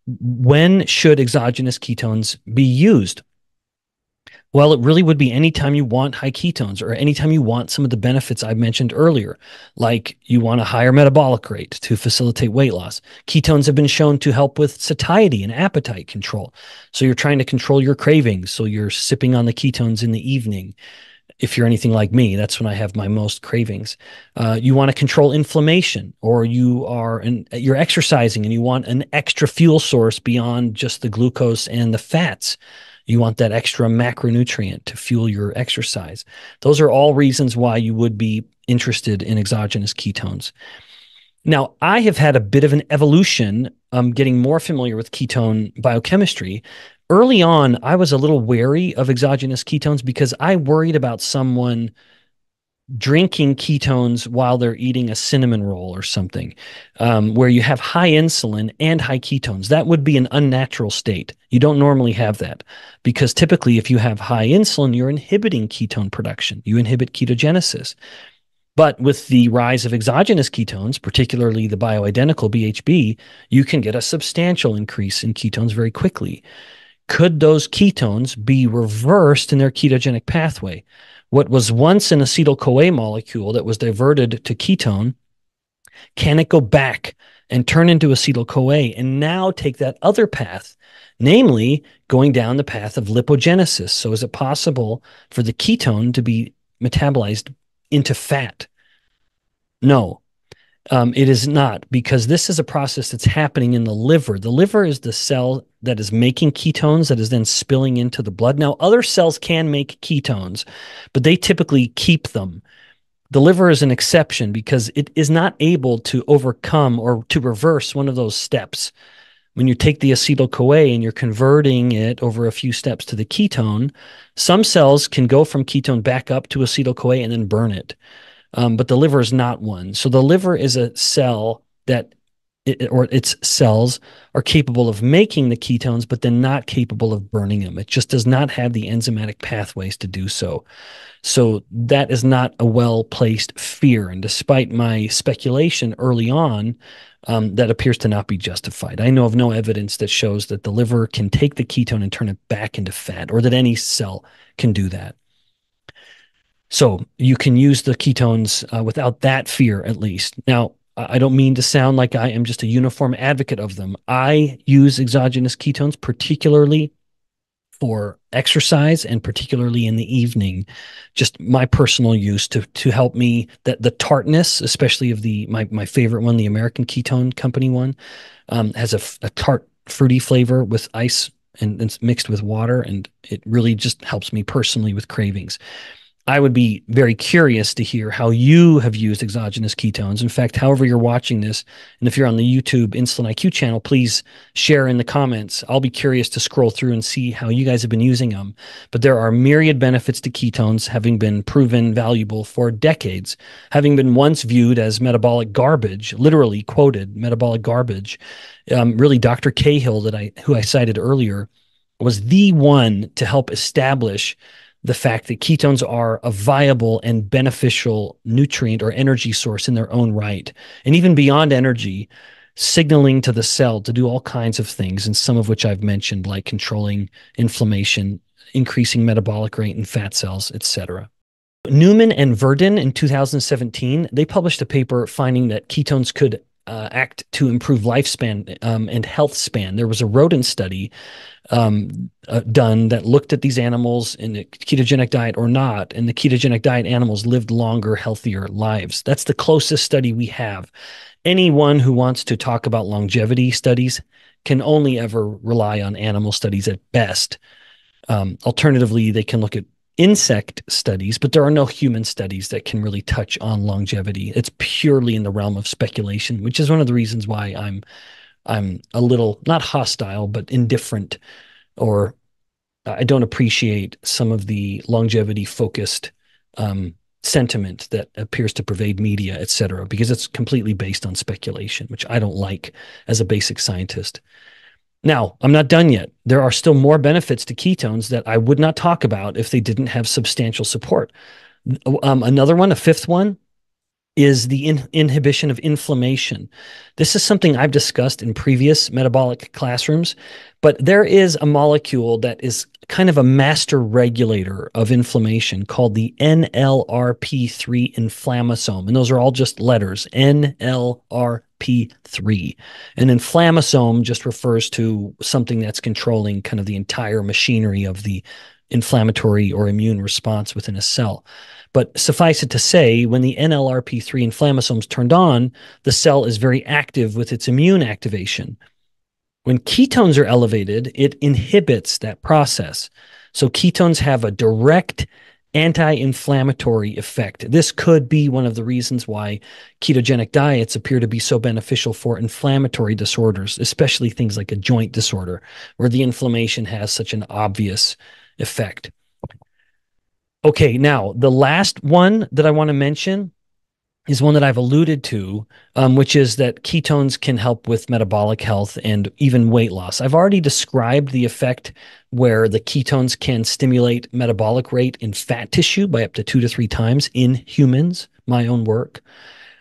when should exogenous ketones be used? Well, it really would be anytime you want high ketones or anytime you want some of the benefits I mentioned earlier, like you want a higher metabolic rate to facilitate weight loss. Ketones have been shown to help with satiety and appetite control. So you're trying to control your cravings. So you're sipping on the ketones in the evening. If you're anything like me, that's when I have my most cravings. You want to control inflammation, or you're exercising and you want an extra fuel source beyond just the glucose and the fats. You want that extra macronutrient to fuel your exercise. Those are all reasons why you would be interested in exogenous ketones. Now, I have had a bit of an evolution getting more familiar with ketone biochemistry. Early on, I was a little wary of exogenous ketones because I worried about someone drinking ketones while they're eating a cinnamon roll or something, where you have high insulin and high ketones. That would be an unnatural state. You don't normally have that because typically if you have high insulin, you're inhibiting ketone production. You inhibit ketogenesis. But with the rise of exogenous ketones, particularly the bioidentical BHB, you can get a substantial increase in ketones very quickly. Could those ketones be reversed in their ketogenic pathway? What was once an acetyl CoA molecule that was diverted to ketone, can it go back and turn into acetyl CoA and now take that other path, namely going down the path of lipogenesis? So is it possible for the ketone to be metabolized into fat? No, it is not, because this is a process that's happening in the liver. The liver is the cell that is making ketones that is then spilling into the blood. Now, other cells can make ketones, but they typically keep them. The liver is an exception because it is not able to overcome or to reverse one of those steps. When you take the acetyl CoA and you're converting it over a few steps to the ketone, some cells can go from ketone back up to acetyl CoA and then burn it. But the liver is not one. So the liver is a cell that, or its cells are capable of making the ketones, but then not capable of burning them. It just does not have the enzymatic pathways to do so. So that is not a well-placed fear. And despite my speculation early on, that appears to not be justified. I know of no evidence that shows that the liver can take the ketone and turn it back into fat, or that any cell can do that. So you can use the ketones without that fear, at least. Now, I don't mean to sound like I am just a uniform advocate of them. I use exogenous ketones particularly for exercise and particularly in the evening, just my personal use to help me, that the tartness, especially of my favorite one, the American Ketone Company one, has a tart fruity flavor with ice and it's mixed with water, and it really just helps me personally with cravings. I would be very curious to hear how you have used exogenous ketones. In fact, however you're watching this, and if you're on the YouTube Insulin IQ channel, please share in the comments. I'll be curious to scroll through and see how you guys have been using them. But there are myriad benefits to ketones, having been proven valuable for decades, having been once viewed as metabolic garbage, literally quoted metabolic garbage. Really, Dr. Cahill, who I cited earlier, was the one to help establish the fact that ketones are a viable and beneficial nutrient or energy source in their own right. And even beyond energy, signaling to the cell to do all kinds of things, and some of which I've mentioned, like controlling inflammation, increasing metabolic rate in fat cells, etc. Newman and Verdin in 2017, they published a paper finding that ketones could act to improve lifespan and health span. There was a rodent study done that looked at these animals in a ketogenic diet or not, and the ketogenic diet animals lived longer, healthier lives. That's the closest study we have. Anyone who wants to talk about longevity studies can only ever rely on animal studies at best. Alternatively, they can look at insect studies, but there are no human studies that can really touch on longevity. It's purely in the realm of speculation, which is one of the reasons why I'm a little, not hostile, but indifferent, or I don't appreciate some of the longevity focused sentiment that appears to pervade media, et cetera, because it's completely based on speculation, which I don't like as a basic scientist. Now, I'm not done yet. There are still more benefits to ketones that I would not talk about if they didn't have substantial support. Another one, a fifth one, is the inhibition of inflammation. This is something I've discussed in previous metabolic classrooms, but there is a molecule that is kind of a master regulator of inflammation called the NLRP3 inflammasome. And those are all just letters, NLRP3. An inflammasome just refers to something that's controlling kind of the entire machinery of the inflammatory or immune response within a cell. But suffice it to say, when the NLRP3 inflammasome is turned on, the cell is very active with its immune activation. When ketones are elevated, it inhibits that process. So ketones have a direct anti-inflammatory effect. This could be one of the reasons why ketogenic diets appear to be so beneficial for inflammatory disorders, especially things like a joint disorder, where the inflammation has such an obvious effect. Okay, now the last one that I want to mention is one that I've alluded to, which is that ketones can help with metabolic health and even weight loss. I've already described the effect where the ketones can stimulate metabolic rate in fat tissue by up to 2 to 3 times in humans, my own work.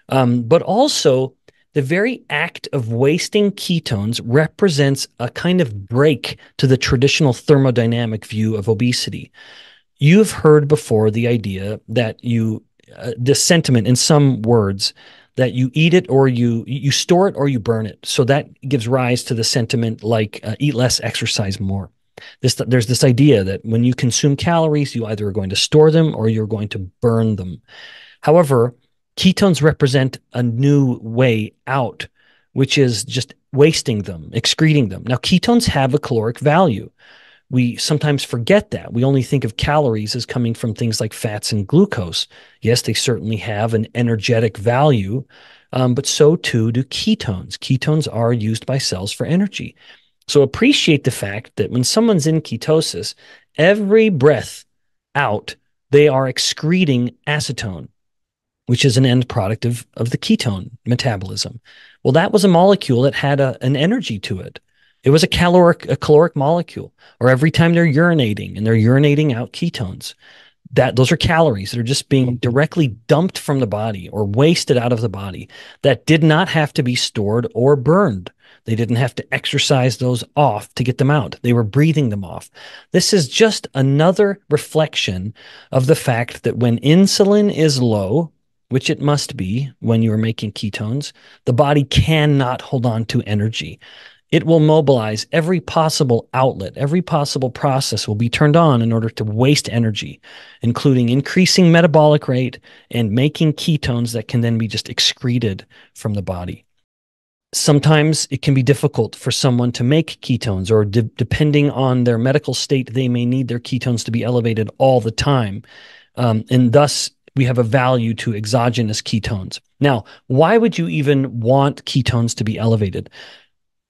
But also, the very act of wasting ketones represents a kind of break to the traditional thermodynamic view of obesity. You've heard before the idea that this sentiment in some words, that you eat it or you store it or you burn it. So that gives rise to the sentiment like eat less, exercise more. There's this idea that when you consume calories, you either are going to store them or you're going to burn them. However, ketones represent a new way out, which is just wasting them, excreting them. Now, ketones have a caloric value. We sometimes forget that. We only think of calories as coming from things like fats and glucose. Yes, they certainly have an energetic value, but so too do ketones. Ketones are used by cells for energy. So appreciate the fact that when someone's in ketosis, every breath out, they are excreting acetone, which is an end product of the ketone metabolism. Well, that was a molecule that had an energy to it. It was a caloric molecule. Or every time they're urinating and they're urinating out ketones, those are calories that are just being directly dumped from the body or wasted out of the body that did not have to be stored or burned. They didn't have to exercise those off to get them out. They were breathing them off. This is just another reflection of the fact that when insulin is low, which it must be when you are making ketones, the body cannot hold on to energy. It will mobilize every possible outlet, every possible process will be turned on in order to waste energy, including increasing metabolic rate and making ketones that can then be just excreted from the body. Sometimes it can be difficult for someone to make ketones, or depending on their medical state, they may need their ketones to be elevated all the time. And thus, we have a value to exogenous ketones. Now, why would you even want ketones to be elevated?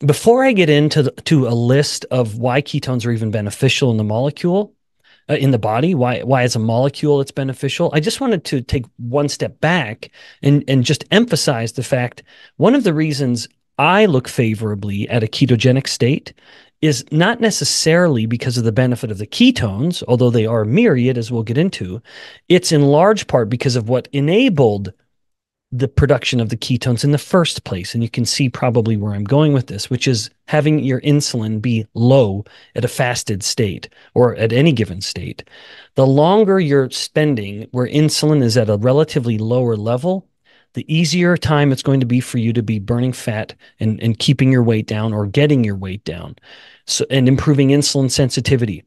Before I get into a list of why ketones are even beneficial in the molecule, in the body, why as a molecule it's beneficial, I just wanted to take one step back and just emphasize the fact one of the reasons I look favorably at a ketogenic state is not necessarily because of the benefit of the ketones, although they are myriad, as we'll get into. It's in large part because of what enabled the production of the ketones in the first place. And you can see probably where I'm going with this, which is having your insulin be low at a fasted state or at any given state. The longer you're spending where insulin is at a relatively lower level, the easier time it's going to be for you to be burning fat and keeping your weight down or getting your weight down, and improving insulin sensitivity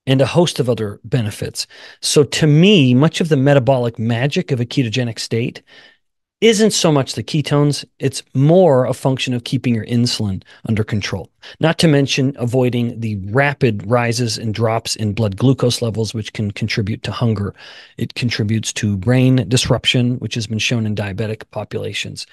and a host of other benefits. So to me, much of the metabolic magic of a ketogenic state isn't so much the ketones, it's more a function of keeping your insulin under control. Not to mention avoiding the rapid rises and drops in blood glucose levels, which can contribute to hunger. It contributes to brain disruption, which has been shown in diabetic populations.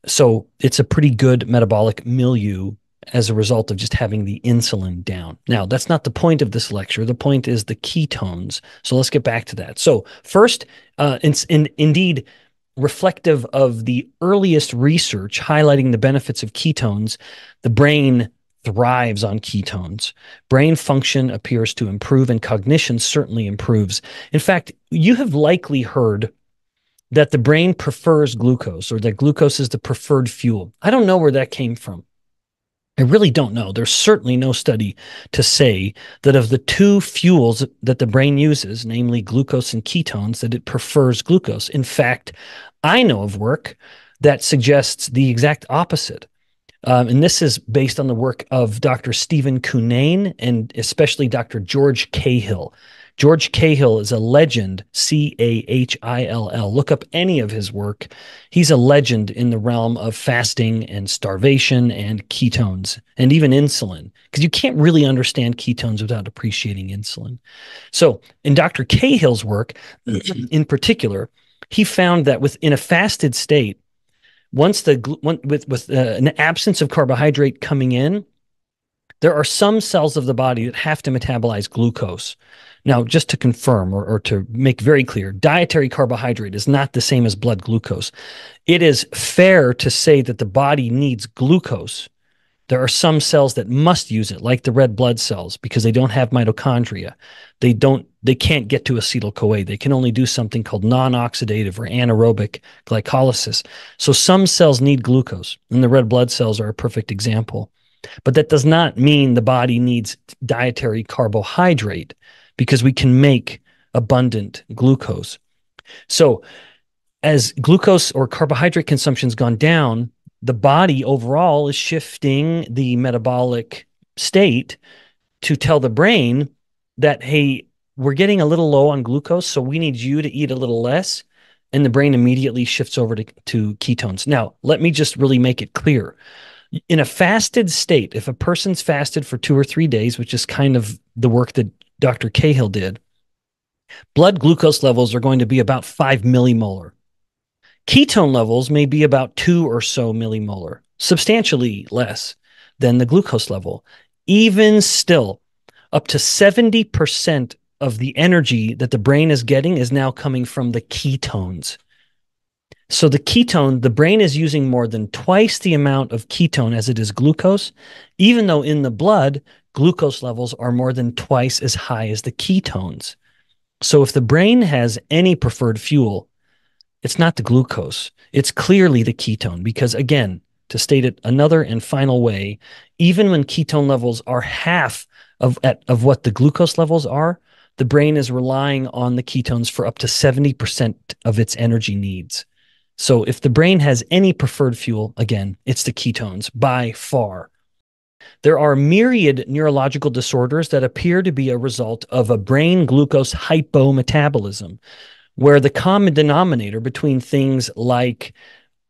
So it's a pretty good metabolic milieu as a result of just having the insulin down. Now, that's not the point of this lecture. The point is the ketones. So let's get back to that. So first, indeed, reflective of the earliest research highlighting the benefits of ketones, the brain thrives on ketones. Brain function appears to improve and cognition certainly improves. In fact, you have likely heard that the brain prefers glucose, or that glucose is the preferred fuel. I don't know where that came from. I really don't know. There's certainly no study to say that of the two fuels that the brain uses, namely glucose and ketones, that it prefers glucose. In fact, I know of work that suggests the exact opposite. And this is based on the work of Dr. Stephen Cunnane and especially Dr. George Cahill. George Cahill is a legend, Cahill. Look up any of his work. He's a legend in the realm of fasting and starvation and ketones and even insulin, because you can't really understand ketones without appreciating insulin. So in Dr. Cahill's work in particular, he found that within a fasted state, once with an absence of carbohydrate coming in, there are some cells of the body that have to metabolize glucose. Now, just to confirm or to make very clear, dietary carbohydrate is not the same as blood glucose. It is fair to say that the body needs glucose. There are some cells that must use it, like the red blood cells, because they don't have mitochondria. They can't get to acetyl CoA. They can only do something called non-oxidative or anaerobic glycolysis. So some cells need glucose, and the red blood cells are a perfect example. But that does not mean the body needs dietary carbohydrate, because we can make abundant glucose. So as glucose or carbohydrate consumption has gone down, the body overall is shifting the metabolic state to tell the brain that, hey, we're getting a little low on glucose, so we need you to eat a little less. And the brain immediately shifts over to ketones. Now, let me just really make it clear. In a fasted state, if a person's fasted for 2 or 3 days, which is kind of the work that Dr. Cahill did, blood glucose levels are going to be about 5 millimolar. Ketone levels may be about 2 or so millimolar, substantially less than the glucose level. Even still, up to 70% of the energy that the brain is getting is now coming from the ketones. So the brain is using more than twice the amount of ketone as it is glucose, even though in the blood, glucose levels are more than twice as high as the ketones. So if the brain has any preferred fuel, it's not the glucose. It's clearly the ketone, because again, to state it another and final way, even when ketone levels are half of what the glucose levels are, the brain is relying on the ketones for up to 70% of its energy needs. So if the brain has any preferred fuel, again, it's the ketones by far. There are myriad neurological disorders that appear to be a result of a brain glucose hypometabolism, where the common denominator between things like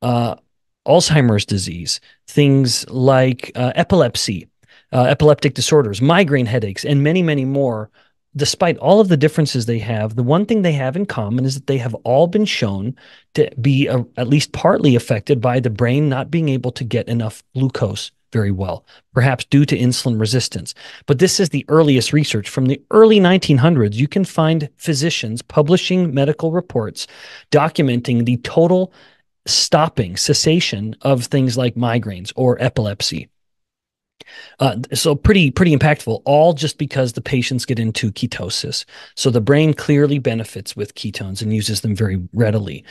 Alzheimer's disease, things like epilepsy, epileptic disorders, migraine headaches, and many, many more, despite all of the differences they have, the one thing they have in common is that they have all been shown to be at least partly affected by the brain not being able to get enough glucose very well, perhaps due to insulin resistance. But this is the earliest research. From the early 1900s, you can find physicians publishing medical reports documenting the total cessation of things like migraines or epilepsy. So pretty impactful, all just because the patients get into ketosis. So the brain clearly benefits with ketones and uses them very readily.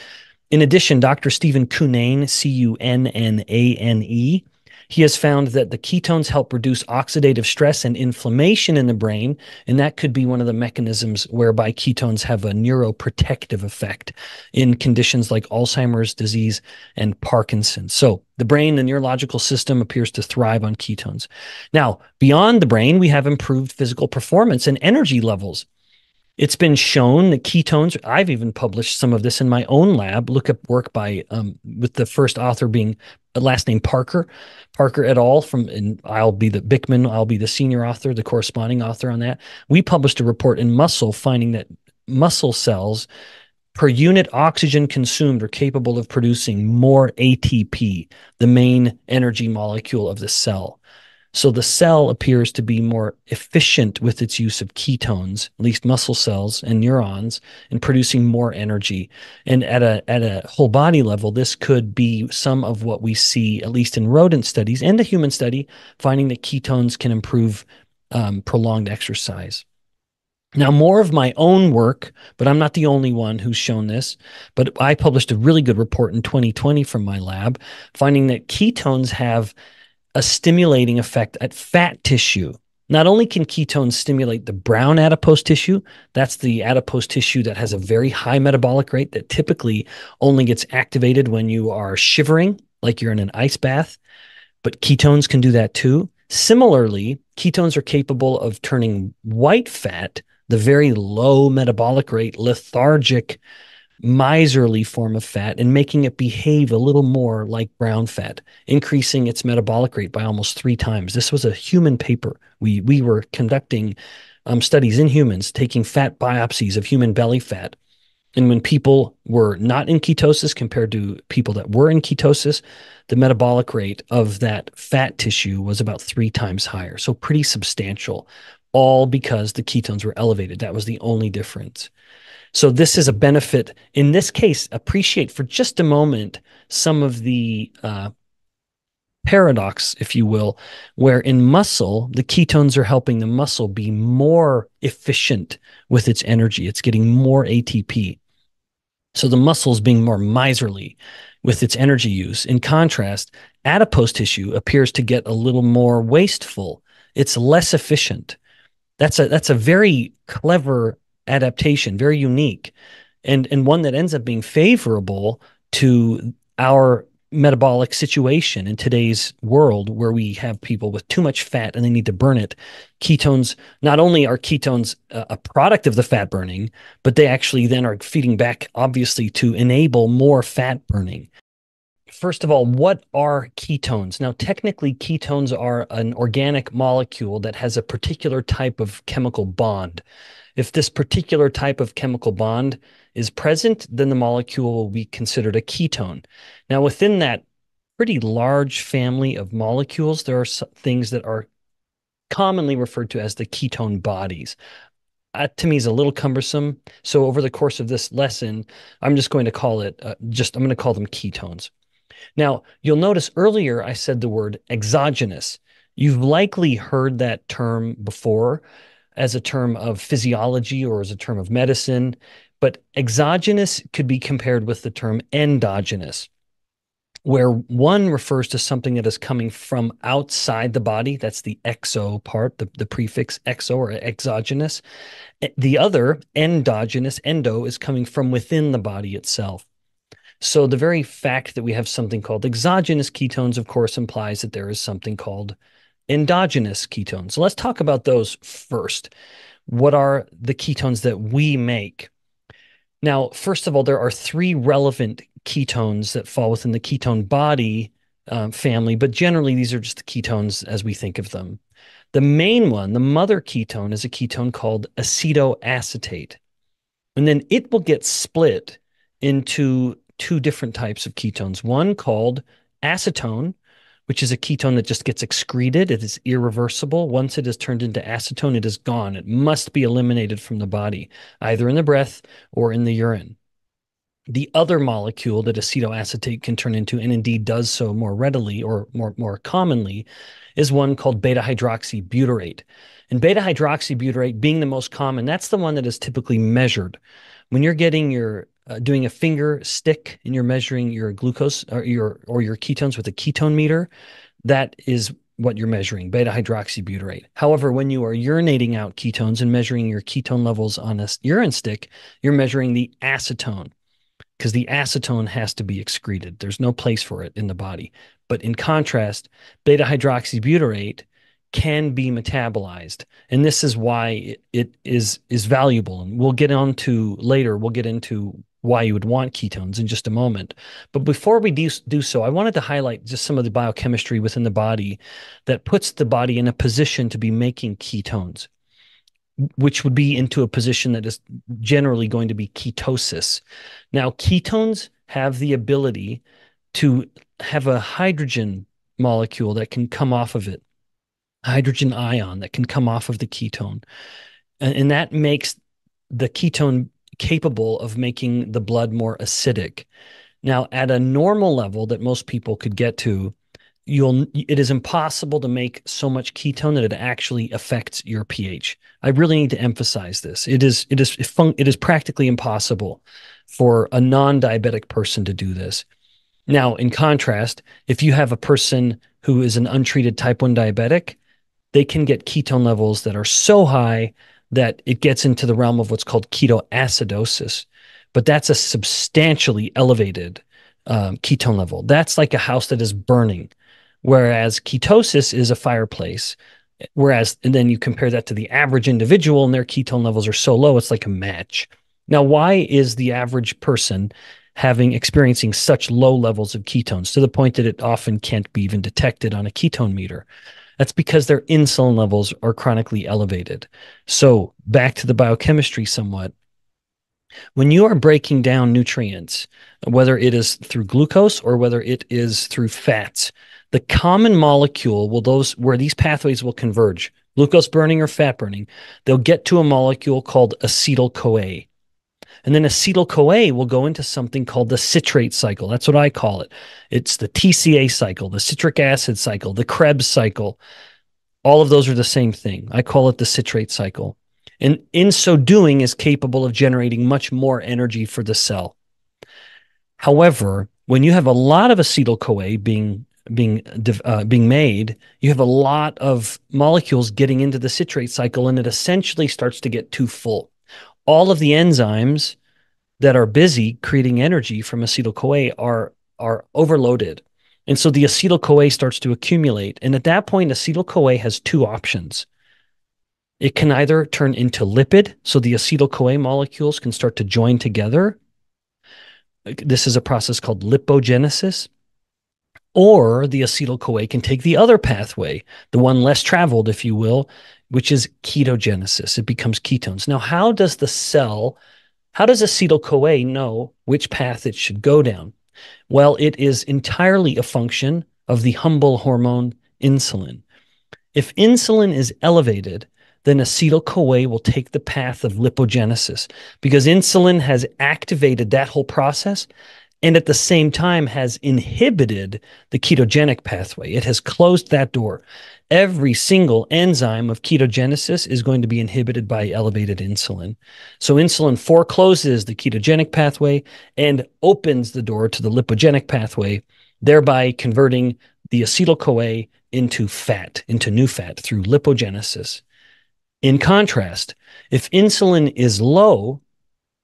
In addition, Dr. Stephen Cunnane, Cunnane, he has found that the ketones help reduce oxidative stress and inflammation in the brain, and that could be one of the mechanisms whereby ketones have a neuroprotective effect in conditions like Alzheimer's disease and Parkinson's. So the brain, the neurological system, appears to thrive on ketones. Now, beyond the brain, we have improved physical performance and energy levels. It's been shown that ketones, I've even published some of this in my own lab. Look up work by, with the first author being last name Parker et al. And I'll be the Bikman, I'll be the senior author, the corresponding author on that. We published a report in Muscle finding that muscle cells per unit oxygen consumed are capable of producing more ATP, the main energy molecule of the cell. So the cell appears to be more efficient with its use of ketones, at least muscle cells and neurons, in producing more energy. And at a whole body level, this could be some of what we see, at least in rodent studies and a human study, finding that ketones can improve prolonged exercise. Now, more of my own work, but I'm not the only one who's shown this. But I published a really good report in 2020 from my lab, finding that ketones have a stimulating effect at fat tissue. Not only can ketones stimulate the brown adipose tissue, that's the adipose tissue that has a very high metabolic rate that typically only gets activated when you are shivering, like you're in an ice bath, but ketones can do that too. Similarly, ketones are capable of turning white fat, the very low metabolic rate, lethargic, miserly form of fat, and making it behave a little more like brown fat, increasing its metabolic rate by almost 3 times. This was a human paper. We were conducting studies in humans, taking fat biopsies of human belly fat. And when people were not in ketosis compared to people that were in ketosis, the metabolic rate of that fat tissue was about 3 times higher. So pretty substantial, all because the ketones were elevated. That was the only difference. So this is a benefit. In this case, appreciate for just a moment some of the paradox, if you will, where in muscle, the ketones are helping the muscle be more efficient with its energy. It's getting more ATP. So the muscle is being more miserly with its energy use. In contrast, adipose tissue appears to get a little more wasteful. It's less efficient. That's a very clever adaptation, very unique, and one that ends up being favorable to our metabolic situation in today's world where we have people with too much fat and they need to burn it. Ketones, not only are ketones a product of the fat burning, but they actually then are feeding back, obviously, to enable more fat burning. First of all, what are ketones? Now, technically, ketones are an organic molecule that has a particular type of chemical bond. If this particular type of chemical bond is present, then the molecule will be considered a ketone. Now, within that pretty large family of molecules, there are things that are commonly referred to as the ketone bodies. To me is a little cumbersome. So over the course of this lesson, I'm just going to call it, I'm going to call them ketones. Now, you'll notice earlier I said the word exogenous. You've likely heard that term before as a term of physiology or as a term of medicine, but exogenous could be compared with the term endogenous, where one refers to something that is coming from outside the body. That's the exo part, the prefix exo or exogenous. The other, endogenous, endo, is coming from within the body itself. So the very fact that we have something called exogenous ketones, of course, implies that there is something called endogenous ketones. So let's talk about those first. What are the ketones that we make? Now, first of all, there are 3 relevant ketones that fall within the ketone body family, but generally these are just the ketones as we think of them. The main one, the mother ketone, is a ketone called acetoacetate. And then it will get split into 2 different types of ketones. One called acetone, which is a ketone that just gets excreted. It is irreversible. Once it is turned into acetone, it is gone. It must be eliminated from the body, either in the breath or in the urine. The other molecule that acetoacetate can turn into, and indeed does so more readily or more commonly, is one called beta-hydroxybutyrate. And beta-hydroxybutyrate being the most common, that's the one that is typically measured. When you're getting your doing a finger stick and you're measuring your glucose or your ketones with a ketone meter, that is what you're measuring, beta-hydroxybutyrate. However, when you are urinating out ketones and measuring your ketone levels on a urine stick, you're measuring the acetone, because the acetone has to be excreted. There's no place for it in the body. But in contrast, beta-hydroxybutyrate can be metabolized. And this is why it is valuable. And we'll get into why you would want ketones in just a moment. But before we do so, I wanted to highlight just some of the biochemistry within the body that puts the body in a position to be making ketones, which would be into a position that is generally going to be ketosis. Now, ketones have the ability to have a hydrogen molecule that can come off of it, hydrogen ion that can come off of the ketone. And that makes the ketone capable of making the blood more acidic. Now, at a normal level that most people could get to, it is impossible to make so much ketone that it actually affects your pH. I really need to emphasize this. It is practically impossible for a non-diabetic person to do this. Now, in contrast, if you have a person who is an untreated type 1 diabetic, they can get ketone levels that are so high that it gets into the realm of what's called ketoacidosis. But that's a substantially elevated ketone level. That's like a house that is burning, whereas ketosis is a fireplace. And then you compare that to the average individual, and their ketone levels are so low, it's like a match. Now, why is the average person experiencing such low levels of ketones to the point that it often can't be even detected on a ketone meter? That's because their insulin levels are chronically elevated. So back to the biochemistry somewhat. When you are breaking down nutrients, whether it is through glucose or whether it is through fats, the common molecule where these pathways will converge, glucose burning or fat burning, they'll get to a molecule called acetyl CoA. And then acetyl CoA will go into something called the citrate cycle. That's what I call it. It's the TCA cycle, the citric acid cycle, the Krebs cycle. All of those are the same thing. I call it the citrate cycle. And in so doing is capable of generating much more energy for the cell. However, when you have a lot of acetyl CoA being made, you have a lot of molecules getting into the citrate cycle, and it essentially starts to get too full. All of the enzymes that are busy creating energy from acetyl CoA are overloaded. And so the acetyl CoA starts to accumulate. And at that point, acetyl CoA has two options. It can either turn into lipid, so the acetyl CoA molecules can start to join together. This is a process called lipogenesis. Or the acetyl CoA can take the other pathway, the one less traveled, if you will, which is ketogenesis. It becomes ketones. Now, how does acetyl CoA know which path it should go down? Well, it is entirely a function of the humble hormone insulin. If insulin is elevated, then acetyl CoA will take the path of lipogenesis because insulin has activated that whole process and at the same time has inhibited the ketogenic pathway. It has closed that door. Every single enzyme of ketogenesis is going to be inhibited by elevated insulin. So insulin forecloses the ketogenic pathway and opens the door to the lipogenic pathway, thereby converting the acetyl CoA into fat, into new fat through lipogenesis. In contrast, if insulin is low,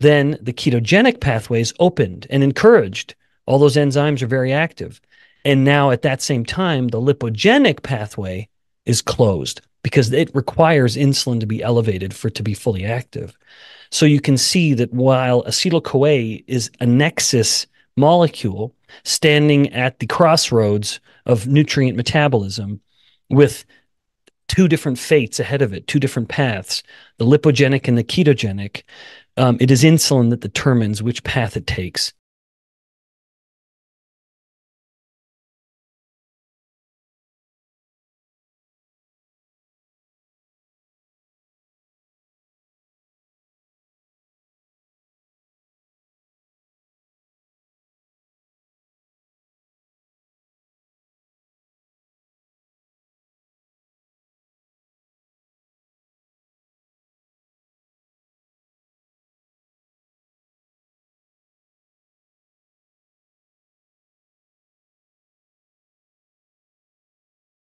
then the ketogenic pathway is opened and encouraged. All those enzymes are very active. And now at that same time, the lipogenic pathway is closed because it requires insulin to be elevated for it to be fully active. So you can see that while acetyl CoA is a nexus molecule standing at the crossroads of nutrient metabolism with two different fates ahead of it, two different paths, the lipogenic and the ketogenic, it is insulin that determines which path it takes.